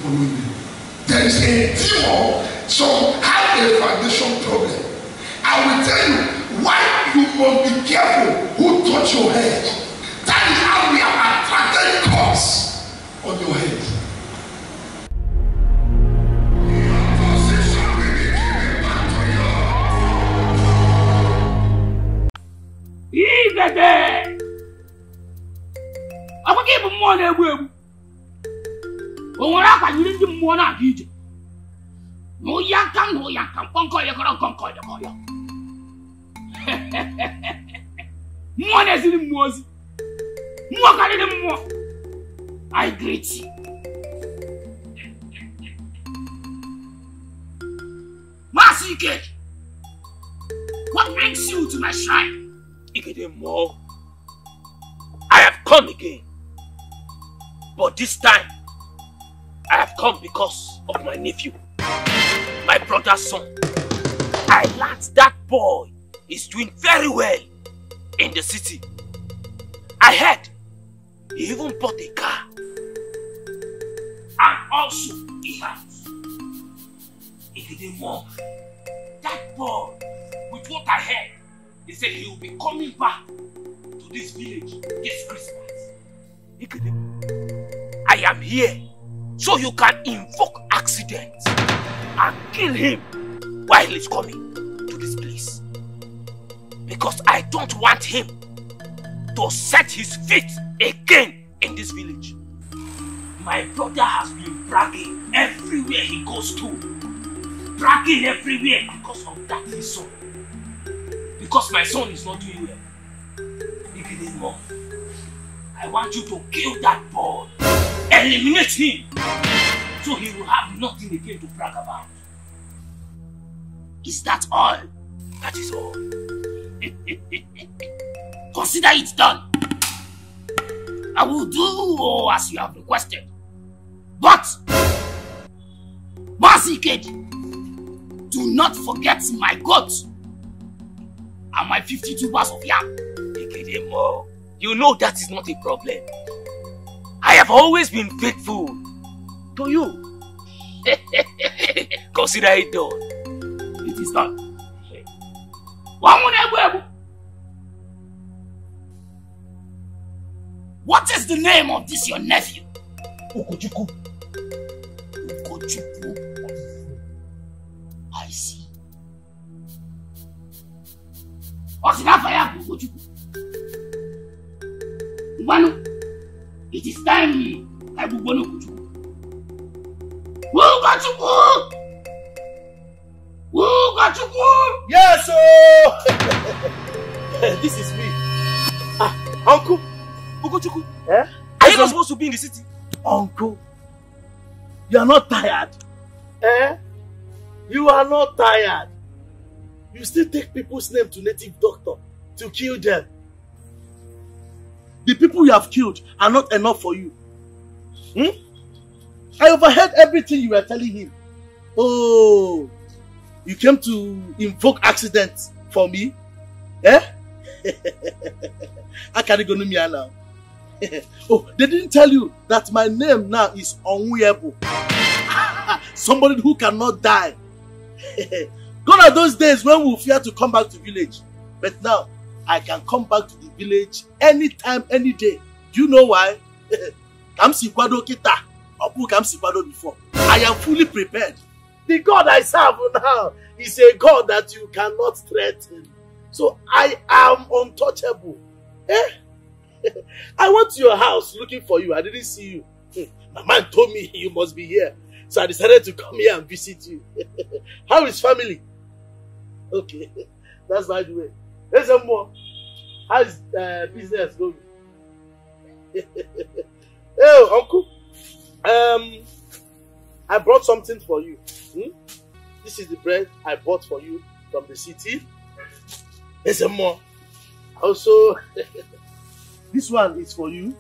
following me. There is a demon, some have a foundation problem. I will tell you why you must be careful who touch your head. That is how we have attracted curse on your head. I'm going to give more than we will. What I can do more than you. No, you can conquer your conquer. More than was more than more. I greet you. Masike, what brings you to my shrine? Ikidemo, I have come again. But this time, I have come because of my nephew, my brother's son. I learned that boy is doing very well in the city. I heard he even bought a car and also a house. Ikidemo, that boy, with what I heard, he said he will be coming back to this village this Christmas. Ikidemo, I am here so you can invoke accident and kill him while he's coming to this place. Because I don't want him to set his feet again in this village. My brother has been bragging everywhere he goes to. Bragging everywhere because of that his son. Because my son is not doing well. Ikidemo, I want you to kill that boy. Eliminate him, so he will have nothing again to brag about. Is that all? That is all. Consider it done. I will do as you have requested. But, Masike, do not forget my goat and my 52 bars of yam. Ikidemo, you know that is not a problem. I have always been faithful to you. Consider it done. It is done. What is the name of this your nephew? Ugochukwu. Ugochukwu. I see. What's enough for you, Ugochukwu? Mbanu. It is time I will go to Ugochukwu. Ugochukwu! Ugochukwu! Yes, sir! This is me. Uncle Ugochukwu. Eh? Are you not supposed to be in the city? Uncle, you are not tired. Eh? You are not tired. You still take people's name to native doctor to kill them. The people you have killed are not enough for you. I overheard everything you were telling him. Oh, you came to invoke accident for me? Eh? I can't go to me now. Oh, they didn't tell you that my name now is Onwuyebo. Somebody who cannot die. Gone are those days when we fear to come back to village. But now, I can come back to the village anytime, any day. Do you know why? Before. I am fully prepared. The God I serve now is a God that you cannot threaten. So I am untouchable. Eh? I went to your house looking for you. I didn't see you. My man told me you must be here. So I decided to come here and visit you. How is family? Okay. That's by the way. There's some more. How is business going? Hey, uncle. I brought something for you. This is the bread I bought for you from the city. There's some more. Also, this one is for you.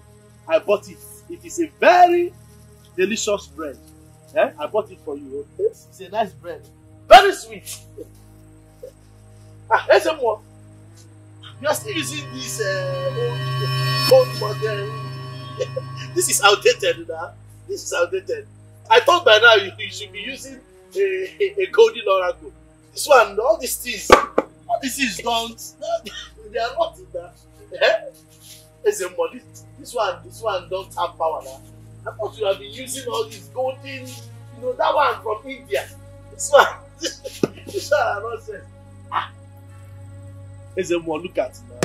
I bought it. It is a very delicious bread. Eh? I bought it for you. Okay? It's a nice bread. Very sweet. There's some more. You are still using this old model. This is outdated now. This is outdated. I thought by now you should be using a golden oracle. This one, all these things don't. They are not in that. This one don't have power now. I thought you have been using all these golden, that one from India. This one, this one are nonsense. Look at now.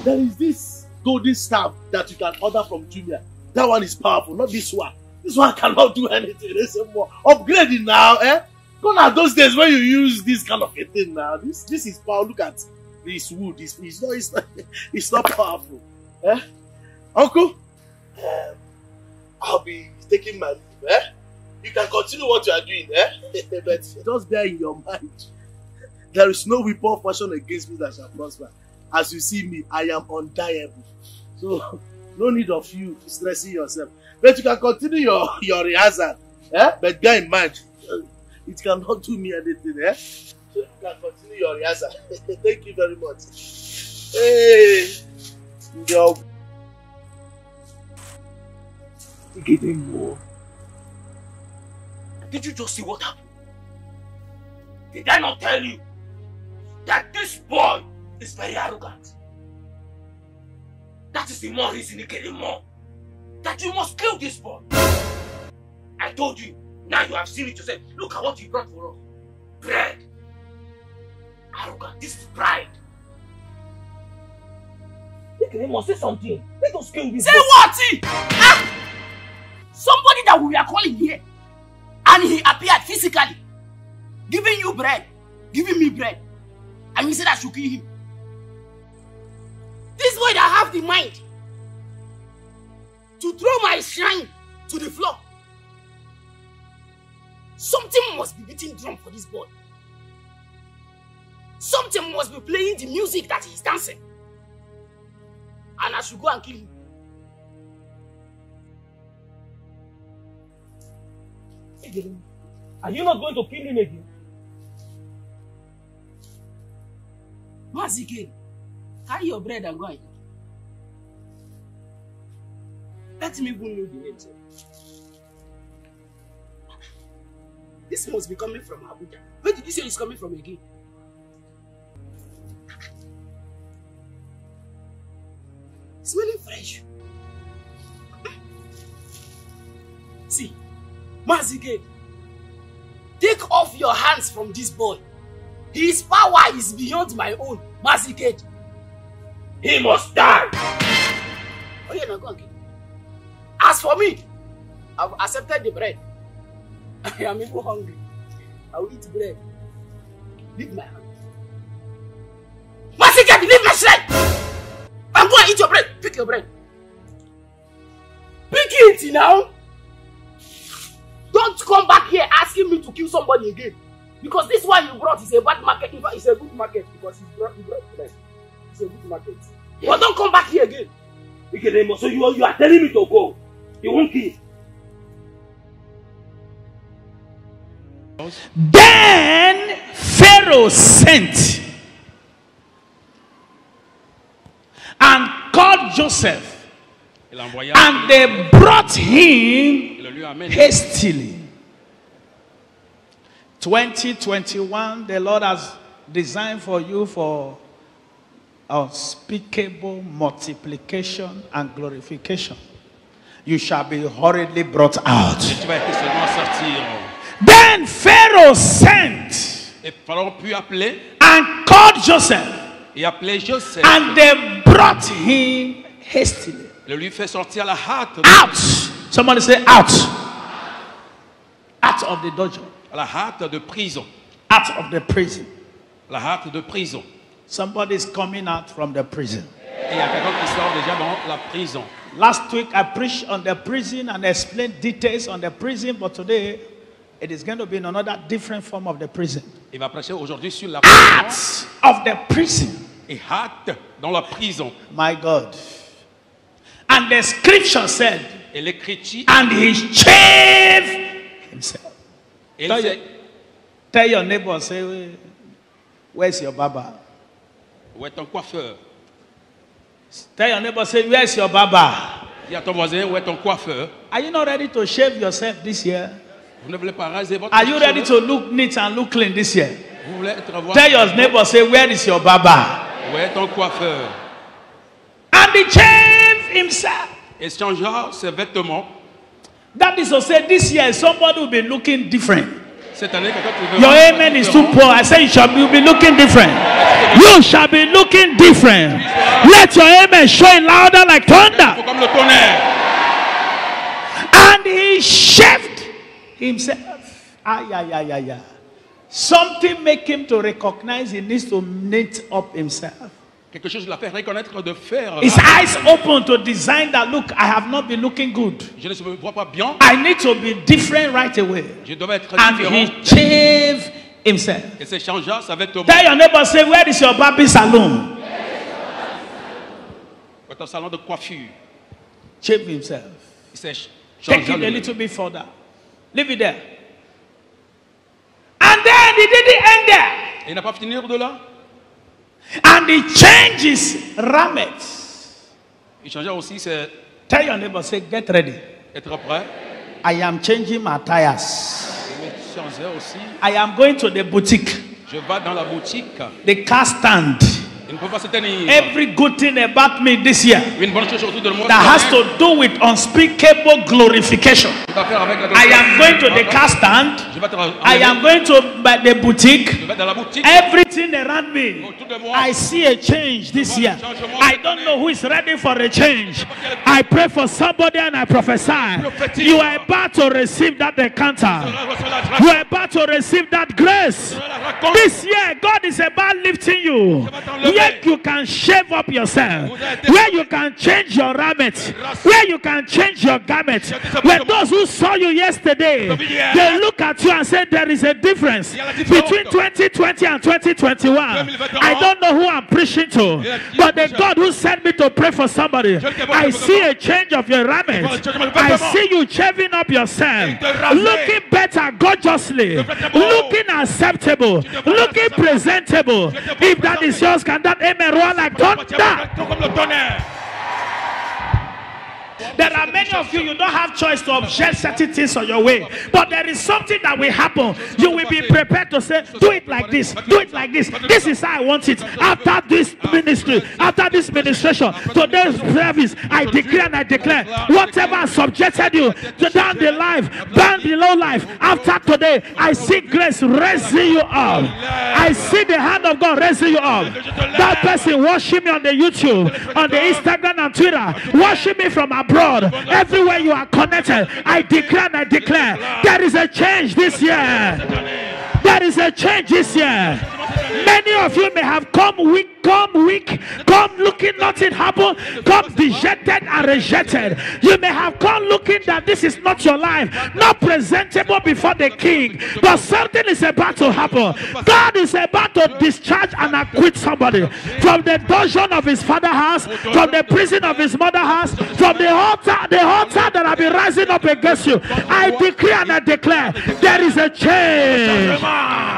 There is this golden staff that you can order from Jumia. That one is powerful, not this one. This one cannot do anything. Upgrading now, Gone are those days when you use this kind of a thing now. This is power. Look at this wood. It's not powerful. Uncle, I'll be taking my leave. You can continue what you are doing. But just bear in your mind, there is no weapon fashioned against me that shall prosper. As you see me, I am undieable. So no need of you stressing yourself. But you can continue your rehearsal. But bear in mind, it cannot do me anything. So you can continue your rehearsal. Thank you very much. Hey, yo. Give him more. Did you just see what happened? Did I not tell you that this boy is very arrogant? That is the more reason he getting more. That you must kill this boy. I told you. Now you have seen it yourself. Look at what he brought for us. Bread. Arrogant. This is pride. They must say something. Let us kill this boy. Say what? Somebody that we are calling here, and he appeared physically, giving you bread, giving me bread, and you said I should kill him. This boy that have the mind to throw my shrine to the floor. Something must be beating drum for this boy. Something must be playing the music that he's dancing. And I should go and kill him. Are you not going to kill him again? Mazike, carry your bread and go and eat. Let me even know the name. This must be coming from Abuja. Where did you say it's coming from again? Smelling fresh. See, Mazike, take off your hands from this boy. His power is beyond my own. Mazike, he must die. Oh, yeah, now go and kill him. As for me, I've accepted the bread. I am even hungry. I will eat bread. Leave my hand. Mazike, leave my shrine! I'm going to eat your bread. Pick your bread. Pick it now. Don't come back here asking me to kill somebody again. Because this one you brought is a bad market. In fact, it's a good market because he brought bread. It's a good market. Yeah. But don't come back here again. So you are telling me to go. You won't kill. Then Pharaoh sent and called Joseph, and they brought him hastily. 2021, the Lord has designed for you for unspeakable multiplication and glorification. You shall be hurriedly brought out. Then Pharaoh sent and called Joseph, and they brought him hastily. Out. Somebody say out. Out of the dungeon. La hâte de prison. Out of the prison. La hâte de prison. Somebody is coming out from the prison. Il y a quelqu'un qui sort déjà dans la prison. Last week I preached on the prison and explained details on the prison, but today it is going to be in another different form of the prison. Il va prêcher aujourd'hui sur la prison. Out of the prison. Et hâte dans la prison. My God. And the scripture said, et l'écriture, and he shaved himself. Tell your neighbor, say, where's your barber? Où est ton coiffeur? Tell your neighbor, say, where's your barber? Dis à ton voisin, où est ton coiffeur? Are you not ready to shave yourself this year? Vous ne voulez pas raser votre Are you ready cheveux? to look neat and look clean this year? Vous voulez être voir? Tell your neighbor, say, where is your barber? Où est ton coiffeur? And he changed himself. Et changea ses vêtements. That is to say, this year somebody will be looking different. Cette année, quelqu'un te Your verra amen is différent. too poor. I say you'll be looking different. You shall be looking different. Let your amen shine louder like thunder. Faut comme le tonnerre. And he shaved himself. Ay. Something make him to recognize he needs to knit up himself. Quelque chose l'a fait reconnaître de faire. His eyes open to design that, look, I have not been looking good. Je ne me vois pas bien. I need to be different right away. Je dois être And différent. he shaved himself. Et c'est changea sa vêtement. Tell your neighbor, say, where is your barber salon? Votre salon de coiffure. Shave himself. Il s'est Take changé. it a little bit further. Leave it there. And then he didn't end there. Et il n'a pas fini de là. And he changed his raiment. Il changea aussi ses Tell your neighbor, say, get ready. être prêt. I am changing my tires. Il changeait aussi. I am going to the boutique, Je vais dans la boutique. the car stand. Il ne peut pas se tenir. Every good thing about me this year Une bonne chose autour de moi. that has to do with unspeakable glorification. Tout à faire avec la I am going to the car stand. Je vais te I am going to the boutique. Je vais dans la boutique. Everything around me, Autour de moi. I see a change this year. I don't know who is ready for a change. I pray for somebody and I prophesy. You are about to receive that encounter. You are about to receive that grace. This year, God is about lifting you. Where you can shave up yourself. Where you can change your raiment. Where you can change your garment. Where those who saw you yesterday, they look at you and say there is a difference between 2020 and 2021. I don't know who I'm preaching to, but the God who sent me to pray for somebody, I see a change of your raiment. I see you shaving up yourself, looking better, gorgeously, looking acceptable, looking presentable. If that is yours, can that amen roar like thunder? There are many of you don't have choice to object certain things on your way, but there is something that will happen. You will be prepared to say, do it like this, do it like this. This is how I want it. After this ministry, after this ministration, today's service, I declare and I declare, whatever has subjected you to down the life, down below life, after today, I see grace raising you up. I see the hand of God raising you up. That person watching me on the YouTube, on the Instagram and Twitter, watching me from abroad, everywhere you are connected, I declare and I declare, there is a change this year. There is a change this year. Many of you may have come weak, come looking nothing happen, come dejected and rejected. You may have come looking that this is not your life, not presentable before the king, but something is about to happen. God is about to discharge and acquit somebody from the dungeon of his father's house, from the prison of his mother's house, from the altar that have been rising up against you. I decree and I declare, there is a change.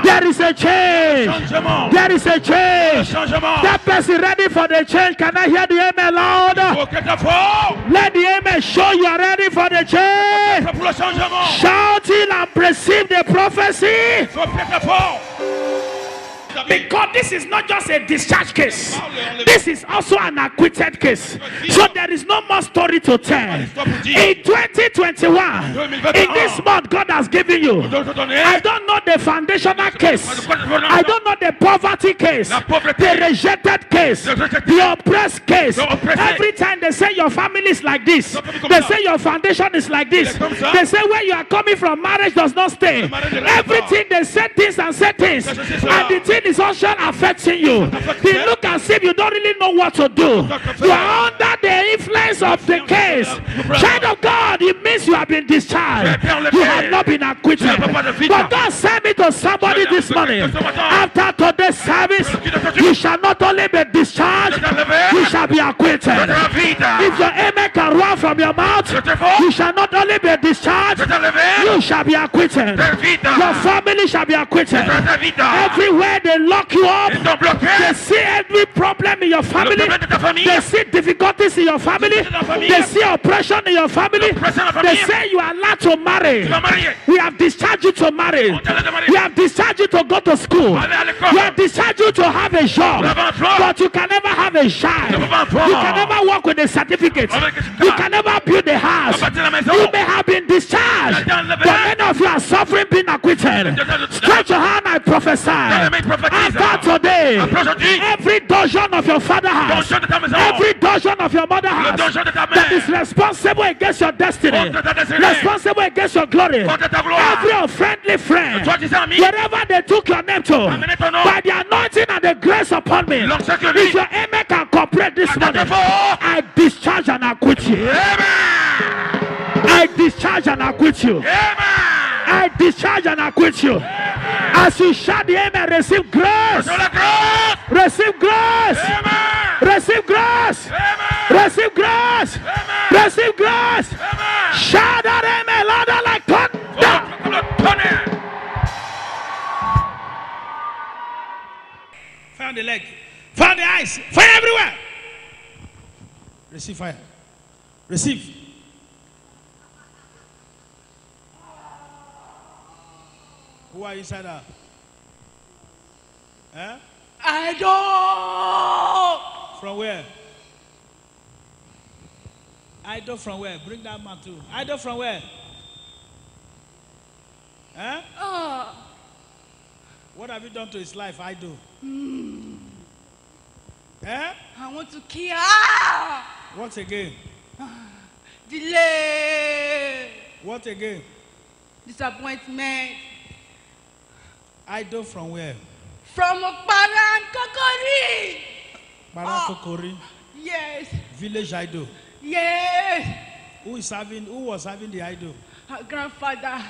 There is a change. There is a change. That person ready for the change. Can I hear the amen louder? Let the amen show you are ready for the change. Shout it and receive the prophecy. Because this is not just a discharge case, this is also an acquitted case. So there is no more story to tell. In 2021, in this month, God has given you, I don't know the foundational case, I don't know the poverty case, the rejected case, the oppressed case. Every time they say your family is like this, they say your foundation is like this, they say where you are coming from, marriage does not stay. Everything they say things and say things, and the thing is also affecting you. They look as if you don't really know what to do. You are under the influence of the case. Child of God, it means you have been discharged. You have have not been acquitted. But God sent me to somebody this morning. After today's service, you shall not only be discharged, you shall be acquitted. If your amen can run from your mouth, you shall not only be discharged, you shall be acquitted. Your family shall be acquitted. Everywhere they lock you up, they see every problem in your family, they see difficulties in your family, they see oppression in your family, they say you are allowed to marry. We have discharged you to marry. We have discharged you to go to school. We have discharged you to have a job, but you can never have a child. You can never work with a certificate. You can never build a house. You may have been discharged, but many of you are suffering being acquitted. Stretch your hand, I prophesy. After today, every dungeon of your father house, every dungeon of your mother house that is responsible against your destiny, responsible against your glory, every unfriendly friend, wherever they took your name to, by the anointing and the grace upon me, if your amen can cooperate this morning, I discharge and acquit you. I discharge and acquit you. I discharge and acquit you. As you shout the amen, receive grace. Receive grace. Receive grace. Receive grace. Receive grace. Shout that amen louder like thunder. Fire on the leg. Fire on the eyes. Fire everywhere. Receive fire. Receive. Who are inside her? Eh? I don't. From where? Idol from where? Bring that man too. Idol from where? Eh? What have you done to his life, Idol? Eh? I want to kill her. What again? Delay. What again? Disappointment. Idol from where? From Okpara and Kokori. Barakokori. Yes. Village idol. Yes. Who was serving the idol? Her grandfather.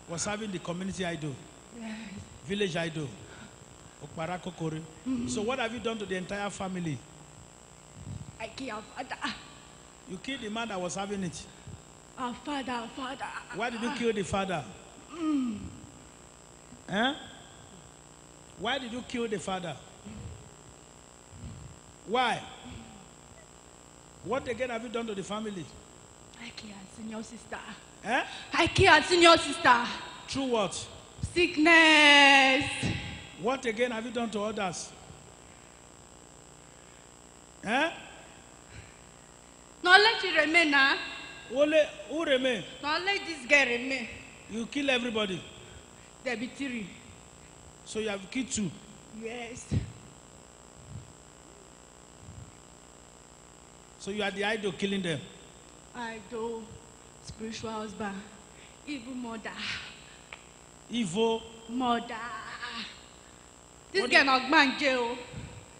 Was serving the community idol. Yes. Village idol. Okparakokori. So what have you done to the entire family? I killed our father. You killed the man that was having it. Our father. Why did you kill the father? Eh? Why did you kill the father? Why? What again have you done to the family? I killed our senior sister. Eh? I killed our senior sister. Through what? Sickness. What again have you done to others? Eh? Not let you remain now. Who remain? Not let this girl remain. You kill everybody. There be 3. So you have killed 2. Yes. So you are the idol killing them. Idol, spiritual husband, evil mother. Evil mother. This girl not banje.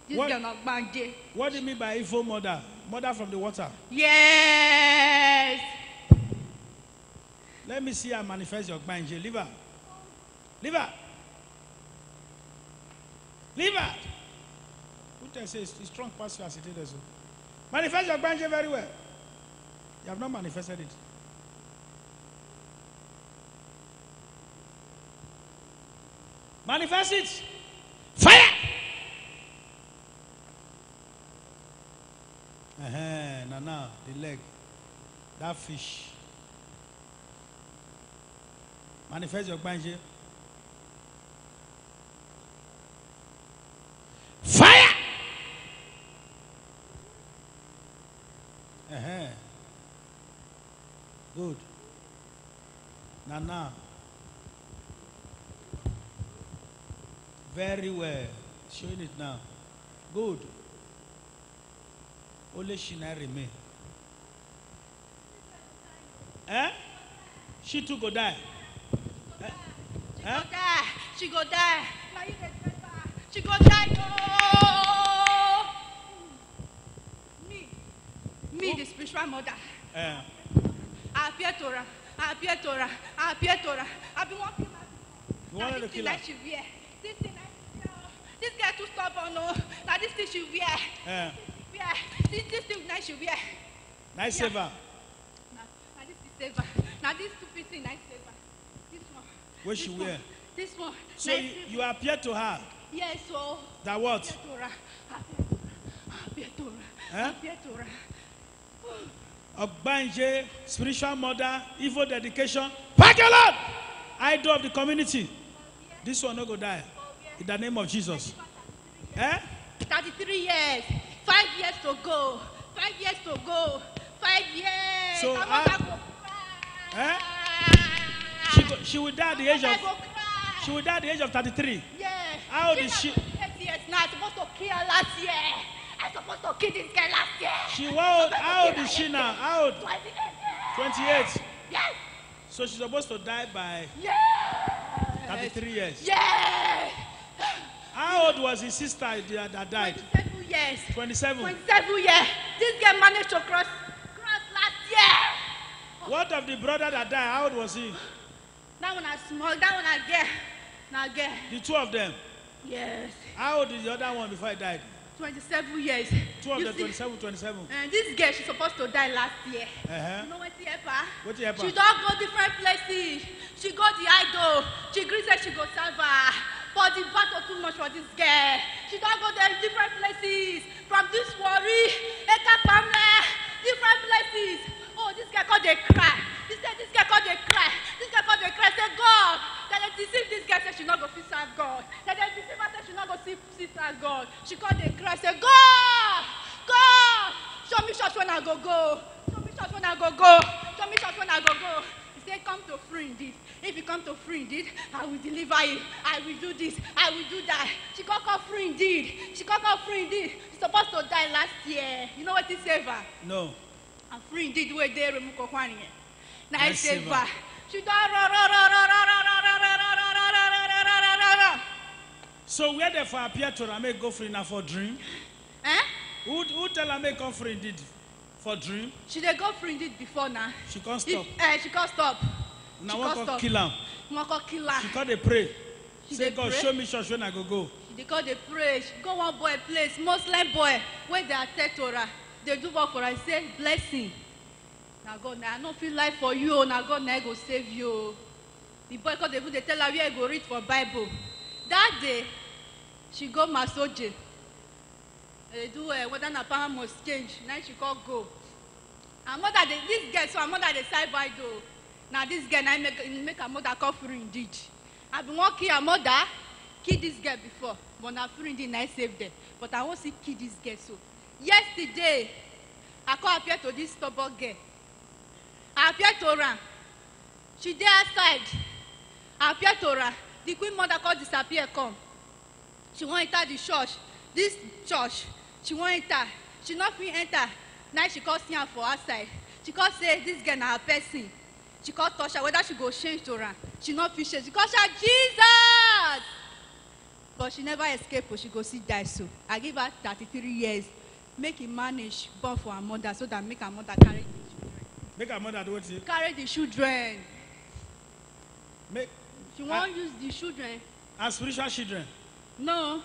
This girl not banje. What do you mean by evil mother? Mother from the water? Yes. Let me see her manifest your banje. Leave her. Leave her. Leave her. Who tells you it's strong past you as it is? Manifest your banje very well. You have not manifested it. Manifest it. Fire! Now, the leg. That fish. Manifest your banje. Fire! Good. Now. Very well. Showing it now. Good. Only she now remain. She too go die. She go die. She go die. Oh. Me, the spiritual mother. I appear to her I appear to her. I appear to her. I've been walking my You wanted to this thing kill her? that she wear. This thing that this girl too stubborn, no. Now this thing she wear. Yeah. Yeah. This thing that she wear. Nice Yeah. saver. Now this is saver. Now this stupid thing nice saver. This one. What she This wear? one. This one. So nice you saver. appear to her Yes, so. that what? Appear to her. Appear to her. Eh? Appear to her. Ogbanje, spiritual mother, evil dedication. Pack your Lord! Idol of the community. This one not go die. In the name of Jesus. Eh? 33 years. 5 years to go. 5 years to go. 5 years. So, Come on, ah, I go eh? cry. She will die at the age I of go cry. she will die at the age of 33. Yeah. How old is she? 8 years now. I'm supposed to kill her last year. I'm supposed to kill this girl last year. How old is she now? How old? 28. Yes. So she's supposed to die by Yes. 33 years. Yes. How old was his sister that died? 27 years. 27. 27 years. This girl managed to cross last year. What of the brother that died? How old was he? That one I small. That one I get. Now get. The two of them. Yes. How old is the other one before he died? 27 years. Two of You them, see, 27. And this girl, she's supposed to die last year. Uh-huh. You know what she help her? What you help She her? don't go different places. She go the idol. She agrees that she go serve her. But the battle too much for this girl. She don't go there different places. From this worry, Eka Pamle, different places. Oh, this girl called they cry. This girl called they cry. This girl called they cry. Say, God, that they deceive this girl, say she not go see serve God. That they deceive her, say she not go see serve God. She called they cry. Say, God, show me church when I go. Show me church when I go. Show me church when I go. He said, come to free indeed. If you come to free indeed, I will deliver you. I will do this. I will do that. She got called free indeed. She's supposed to die last year. You know what he saved her? No. I'm free indeed. Where they remove Kokwani. Now I Nice saved saver. her. She died. So where therefore appear to her make go free now for dream? Eh? Who tell her make go free indeed for dream? She dey go free indeed before now. She can't stop. She can't stop. Now She one can't can stop. kill him. One can kill her. She can't dey pray. She Say dey God pray? show me church when I go. They call the pray. She go one boy place, Muslim boy, when they attend Torah, they do work for her. Say blessing. Now God, now I no feel life for you. Now God, now I go save you. The boy called the book. They tell her where I go read for Bible. That day, she go Masoje. They do whether na power must change. Now she call go. Her mother, this girl, so her mother they side by though. Now this girl, now make her mother call free indeed. I been walking her mother. Kill this girl before, but na free indeed I saved them. But I won't see kill this girl so. Yesterday, I come appear to this stubborn girl. I appear to her. She dey outside. I appear to her. The queen mother called disappear come. She wan enter the church. This church, she wan enter. She not fit enter. Now she call see her for outside. She call say this girl na her person. She call touch her whether she go change to her. She not fit change. She call shout Jesus. But she never escape, but she go see die so. I give her 33 years. Make him manage born for her mother so that make her mother carry the children. Make her mother do it. Carry the children. Make She won't use the children. as spiritual children. No.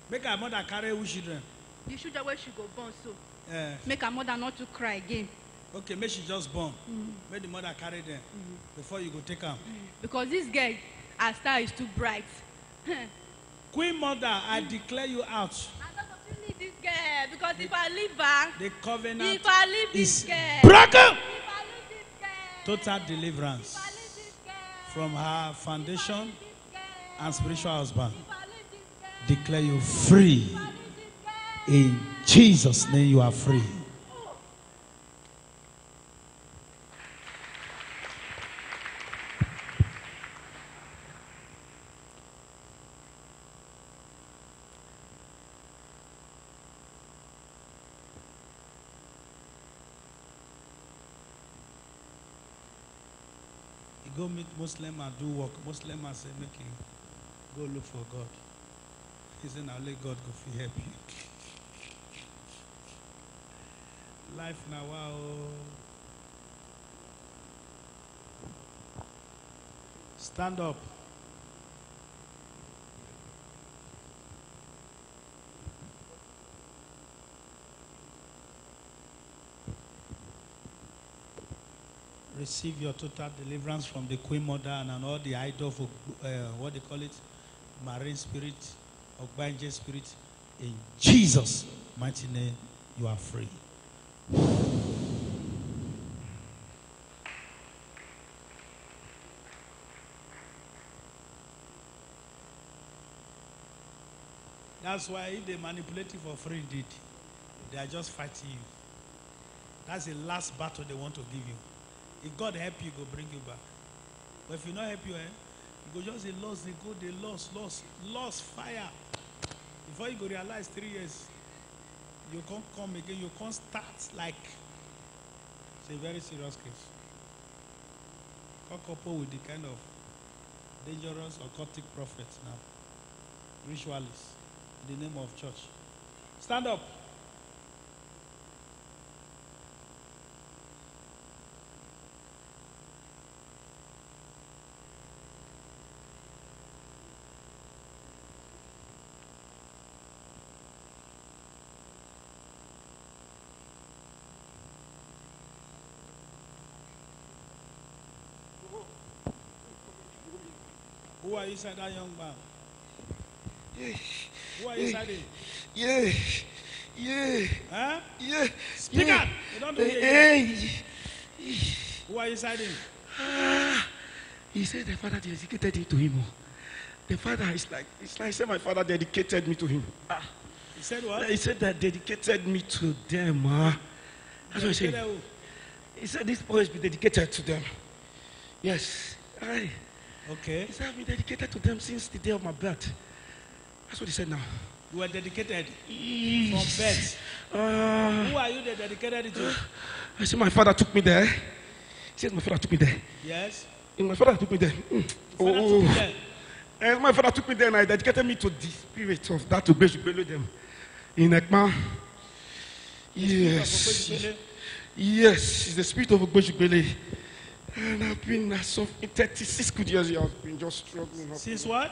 Make her mother carry who children. The children where she go born so. Eh, Make her mother not to cry again. okay, make she just born. Make the mother carry them before you go take her. Because this girl, her star is too bright. Queen mother, I declare you out. I don't want to leave this girl because if I leave her, The covenant if I leave this is girl, broken. if I leave this girl, Total deliverance if I leave this girl, from her foundation this girl, and spiritual husband. if I leave this girl, Declare you free. if I leave this girl. In Jesus' name, you are free. You go meet Muslim and do work. Muslim and say, make him go look for God. He said, now let God go for help you. Life now, wow. Stand up. Receive your total deliverance from the Queen Mother and all the idols of, what they call it, marine spirit, Ogbanje spirit. In Jesus' mighty name, you are free. That's why if they manipulate you for free indeed, they are just fighting you. That's the last battle they want to give you. If God help you, go bring you back. But if you not help you, you go just they lost fire. Before you go realize 3 years, you can't come again, you can't start like it's a very serious case. Can't couple with the kind of dangerous occultic prophets now. Ritualists in the name of church. Stand up. Who are inside that young man? Yeah. Who are inside it? Yeah. Yeah. Huh? Yeah. Speak yeah. out. You don't do it. Hey. Who are inside him? He said the father dedicated it to him. The father is like, it's like he said my father dedicated me to him. He said what? He said that dedicated me to them. That's what he said. He said this boy has been dedicated to them. Yes. Okay. He said I've been dedicated to them since the day of my birth. That's what he said now. You were dedicated Yes. from birth. Who are you dedicated to? I said my father took me there. He said my father took me there. Yes. And my father took me there. Father took you there. And my father took me there and I dedicated me to the spirit of that to below them. In Ekma. Yes. Yes, it's the spirit of Ogbejubele. And I've been suffering 36 good years. I've been just struggling. Since what?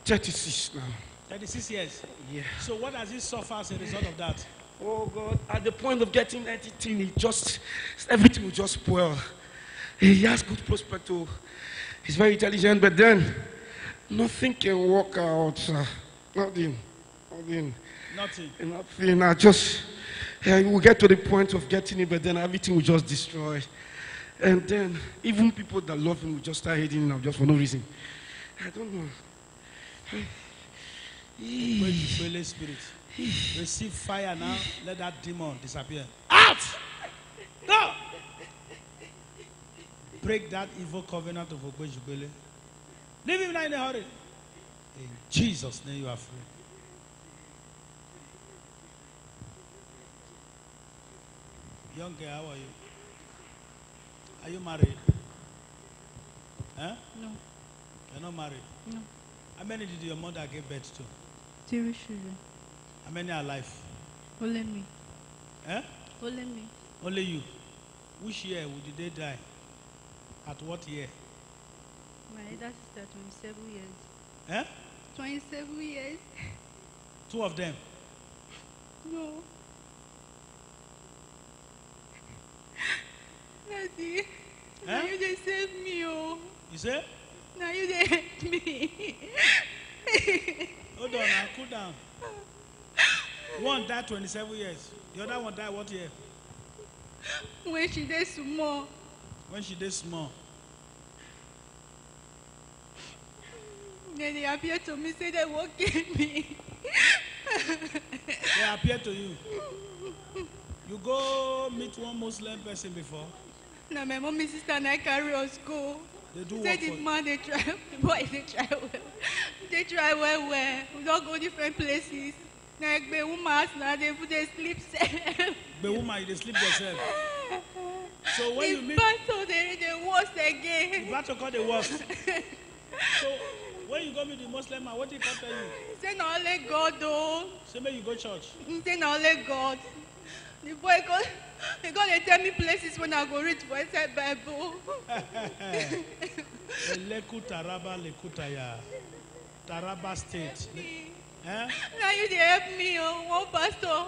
36 now. 36 years. Yeah. So what does he suffer as a result of that? Oh God, at the point of getting anything, everything will just spoil. He has good prospect. He's very intelligent, but then nothing can work out. Nothing. I just, we'll get to the point of getting it, but then everything will just destroy. And then even people that love him will just start hating him just for no reason. I don't know. Holy Spirit, receive fire now. Let that demon disappear. Out! No! Break that evil covenant of Ogbejubele. Leave him now in a hurry. In Jesus' name you are free. Young girl, how are you? Are you married? Huh? No. You're not married? No. How many did your mother give birth to? 3 children. How many are alive? Only me. Eh? Only me. Only you. Which year did they die? At what year? My elder sister, 27 years. Eh? 27 years. 2 of them. No. Daddy, now you they save me, oh. You say? Now you they help me. Hold on now, cool down. One died 27 years. The other one died what year? When she did small. When she did small. Then they appeared to me, say they won't kill me. They appeared to you. You go meet one Muslim person before? Now my mom and sister and I carry us go. They do say what this for? man they try, boy they try well. They try well. We don't go different places. Now the woman now they put they sleep safe. The woman they sleep yourself. So when you meet battle they worst again. the battle called the worst. So when you go meet the Muslim man, what did he tell you? He say not only God though. Say maybe you go church. He say not only God. The boy he gonna tell me places when I go read for inside Bible. Leku Taraba Lekutaya. Taraba State. Now you they help me, one pastor.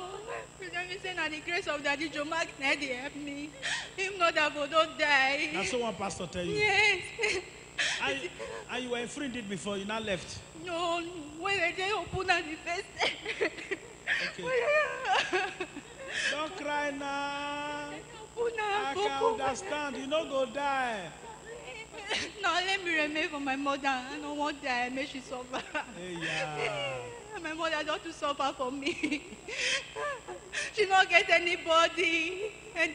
You tell me say na the grace of Daddy Joe Mark na they help me. If not, I go don't die. That's what one pastor tell you. Yes. And you were freed it before you now left. No, when they open on the face. Okay. Don't cry now. I can understand. You don't go die. No, let me remain for my mother. I don't want that. Make she suffer. Hey, yeah. My mother don't to suffer for me. She don't get anybody. And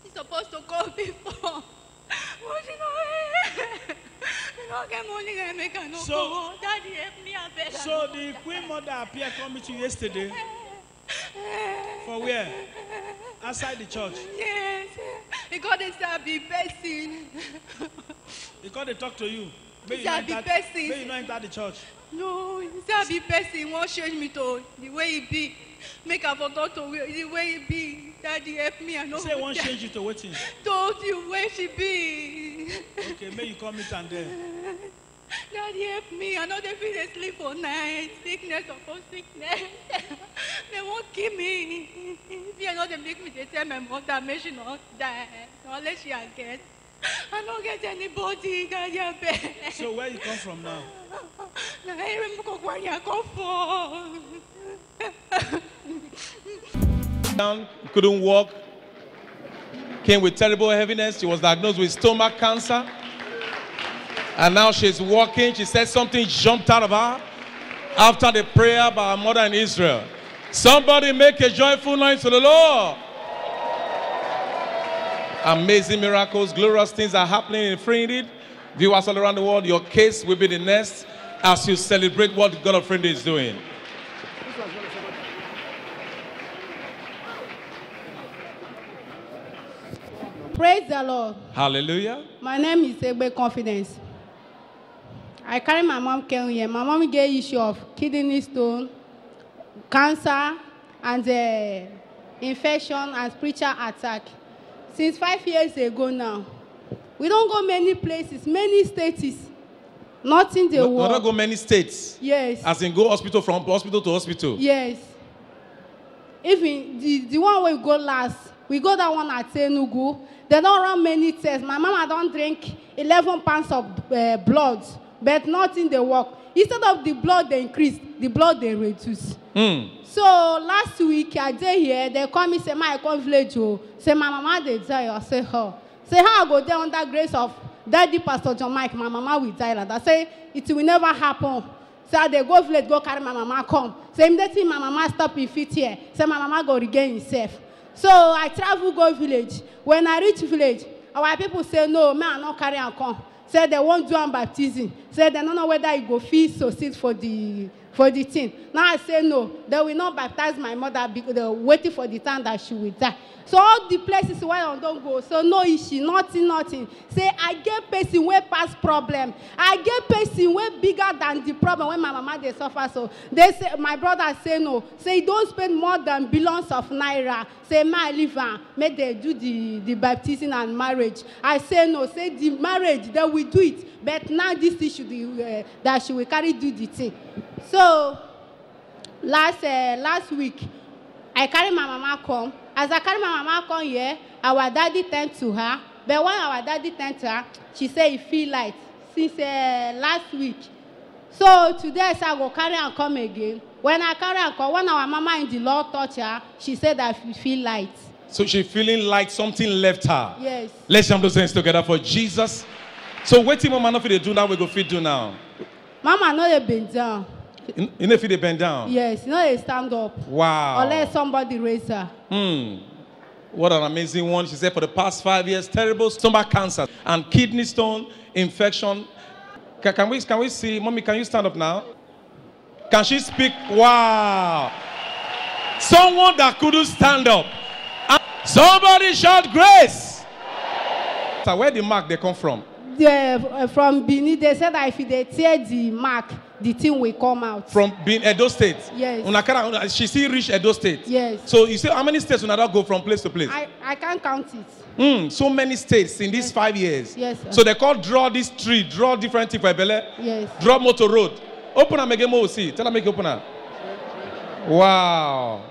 she's supposed to come before. But she don't get money to make her no go. Daddy help me, I beg. So the Queen Mother appeared coming to you yesterday. For where? Outside the church. Yes. Because they start be person. Because they talk to you. May you Start be person. not enter the church. No, start be person. Won't change me to the way it be. Make a photo to the way it be. Daddy help me. I know. Say won't change you to waiting. To the way she be. Okay, may you come meet and there. Daddy help me. I know they feel they sleep for night. Sickness upon sickness. They won't kill me. If you know they make me, they tell my mother, may she not die. Unless she get. I don't get anybody. Daddy help me. So where you come from now? I come from. Down, couldn't walk. Came with terrible heaviness. She was diagnosed with stomach cancer. And now she's walking. She said something jumped out of her after the prayer by her mother in Israel. Somebody make a joyful noise to the Lord. Amazing miracles, glorious things are happening in Friended. Viewers all around the world, your case will be the next as you celebrate what God of Friended is doing. Praise the Lord. Hallelujah. My name is Egbe Confidence. I carry my mom came here. My mom get issue of kidney stone, cancer, and infection and spiritual attack. Since 5 years ago now, we don't go many places, many states. Not in the world. We don't go many states. Yes. As in go hospital from hospital to hospital. Yes. Even the one we go last, we go that one at Enugu. They don't run many tests. My mama don't drink 11 pounds of blood, but not in the work. Instead of the blood they increase, the blood they reduce. So last week I did here, they call me say my come village. Say my mama they die. I say her. Say how I go there under grace of Daddy Pastor John Mike. My mama will die. Like that. Say it will never happen. So they go village, go carry my mama come. Say immediately my mama stop in feet here. Say my mama go regain himself. So I travel go village. When I reach village, our people say no, man, not carry and come. Say they won't do baptism. Say they don't know whether it go feel succeed for the thing. Now I say no, they will not baptize my mother because they're waiting for the time that she will die. So all the places where I don't go, so no issue, nothing. Say I get person way past problem. I get person way bigger than the problem when my mama they suffer. So they say my brother say no. Say don't spend more than billions of naira. Say my liver, make they do the baptism and marriage. I say no. Say the marriage they will do it, but now this issue that she will carry do the thing. So last week I carry my mama come. As I carry my mama come here, our daddy turned to her. But when our daddy turned to her, she said he feel light since last week. So today I said I go carry and come again. When I carry and come, when our mama in the Lord touch her, she said that she feel light. So she feeling like something left her. Yes. Let's jump those hands together for Jesus. So what thing mama no fit dey do now we go fit do now? Mama no dey bend down. You know if they bend down? Yes, you know they stand up. Wow. Unless somebody raise her. What an amazing one. She said for the past 5 years, terrible stomach cancer and kidney stone infection. Can we see? Mommy, can you stand up now? Can she speak? Wow. Someone that couldn't stand up. Somebody shout grace. So where the mark they come from? from Benin, they said that if they tear the mark, the thing will come out. From being Edo State? Yes. She still reached Edo State? Yes. So you say how many states will not go from place to place? I can't count it. So many states in these 5 years. Yes, sir. So they call draw this tree, draw different thing for Ebele. Yes. Draw motor road. Open and make a more see. Tell her make it open her. Wow.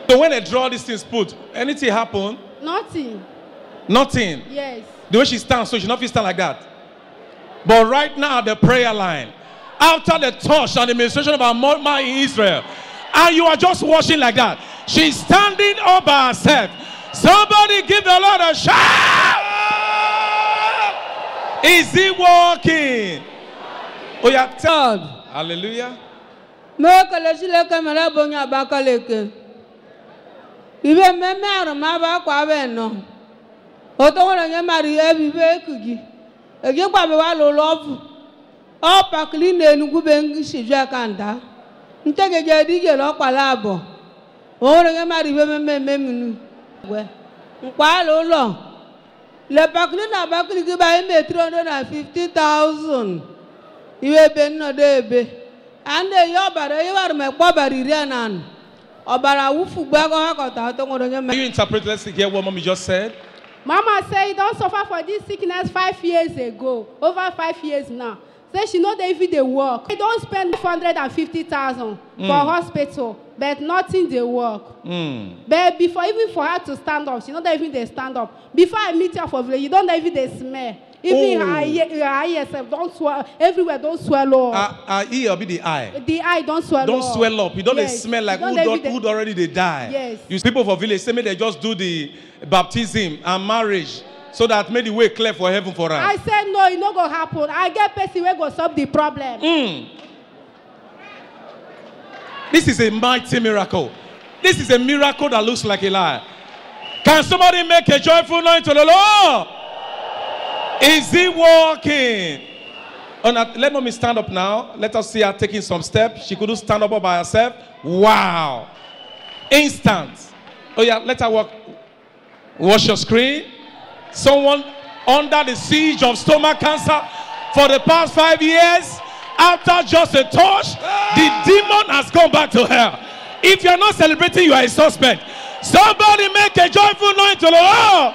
So when they draw these things put, anything happen? Nothing. Nothing. Yes. The way she stands, so she not stand like that. But right now, the prayer line, after the touch and the administration of our mama in Israel, and you are just watching like that, she's standing all by herself. Somebody give the Lord a shout! Is he walking? Oh yeah, God. Hallelujah. Ibe mmemme ma ba kwa be no oto wona nye mari ebi be kugi ege kwa be wa lo love o pa clean enugu be ngishi ju akanda ntege je dige lo kwa labo wona nye mari be mmemme minu we nkwa lo lo le pa clean na ba clean ki ba me 350,000 iwe be no de be ande yo bare yo war me kwa bariri anan. You interpret, let's hear what mommy just said. Mama said you don't suffer for this sickness 5 years ago, over 5 years now. Say she know they even they work. They don't spend 450,000 for hospital, but nothing they work. But before even for her to stand up, she know they even they stand up. Before I meet her for village, you don't even they smell. Even her eye don't swell everywhere. Don't swell up. Eye or be the eye. The eye don't swell up. Don't swell up. You don't smell like who already they die. Yes. You people for village say me they just do the baptism and marriage so that made the way clear for heaven for us. I said no, it not gonna happen. I get person where go solve the problem. This is a mighty miracle. This is a miracle that looks like a lie. Can somebody make a joyful noise to the Lord? Is he walking? Oh, now, let mommy stand up now. Let us see her taking some steps. She couldn't stand up all by herself. Wow. Instant. Oh yeah, let her walk. Watch your screen. Someone under the siege of stomach cancer for the past 5 years. After just a touch, the demon has gone back to hell. If you're not celebrating, you are a suspect. Somebody make a joyful noise to the Lord.